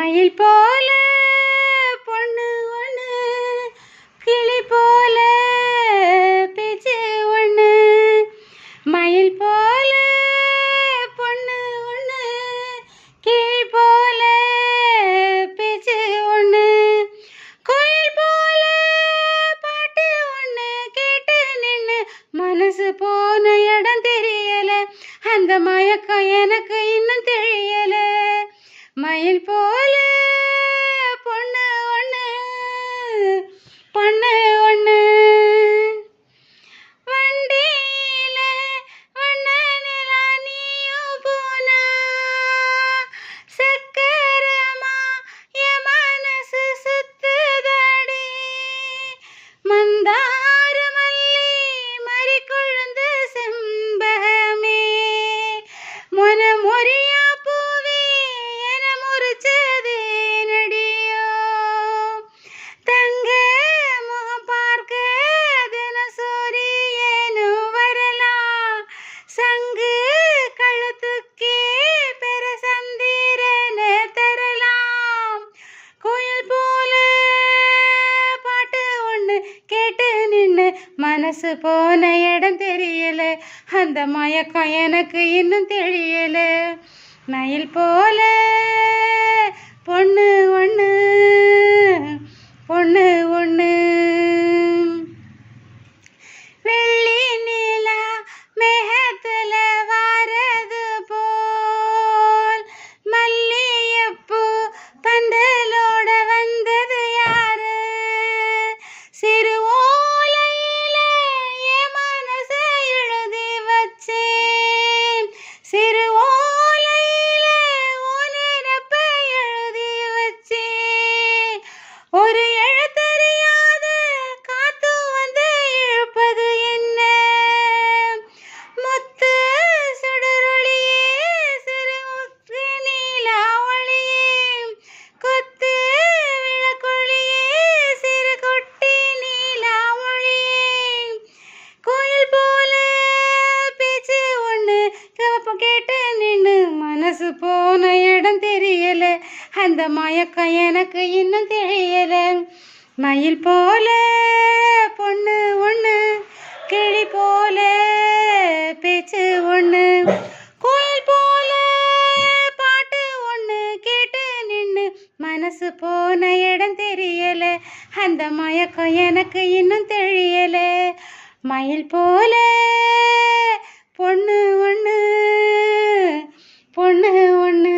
மயில் போல பொண்ணு ஒன்று, கிளி போல பேச்சு ஒன்று. மயில் போல பொண்ணு ஒன்று, கிளி போல பேச்சு ஒன்று. கோயில் போல பாட்டு ஒன்று கேட்டு நின்று மனசு போன இடம் தெரியல. அந்த மயக்கம் எனக்கு இன்னும் தெரியல. மயில் போல பொண்ணு ஒன்று, பொண்ணு ஒன்று. வண்டியில வண்ண நிலா நீயும் போனா, சக்கரமா என் மனசு சுத்துதடி. மந்தார மல்லி மறிக்குழுந்து செம்பகமே, மொனமொரியா பூவே என முறிச்சதே நடியோ. தங்க முகம் பார்க்க தினசூரியனும் வரலாம், சங்கு கழுத்துக்கே பெற சந்திரன தரலாம். கோயில் போல பாட்டு ஒன்று கேட்டு நின்று மனசு போன இடம் தெரியல. அந்த மயக்கம் எனக்கு இன்னும் தெரியல. மயில் போல பொண்ணு ஒன்று, பொண்ணு ஒன்று. வெள்ளி நிலா மேகத்துல வாரது போல், மல்லியப்பூ பந்தலோட வந்தது யாரு? சிறு ஓலையில என் மனசை எழுதி வச்சேன், சிறு ஓலையில உன் நினைப்பை எழுதி வச்சேன். ஒரு எழுத்தறியாத காத்து வந்து இழுப்பது என்ன? முத்து சுடரொளியே சிறு முத்து நீலா ஒளியே, கொத்து விளக்கொளியே சிறு குட்டி நீலா ஒளியே. கோயில் போல பேச்சு ஒன்று கேட்டு நின்று மனசு போன இடம் தெரியல. அந்த மயக்கம் எனக்கு இன்னும் தெரியல. மயில் போல பொண்ணு ஒன்று, கிளி போல பேச்சு ஒன்று. கோயில் போல பாட்டு ஒன்று கேட்டு நின்று மனசு போன இடம் தெரியல. அந்த மயக்கம் எனக்கு இன்னும் தெரியல. மயில் போல பொண்ணு ஒன்று, பொண்ணு ஒன்று.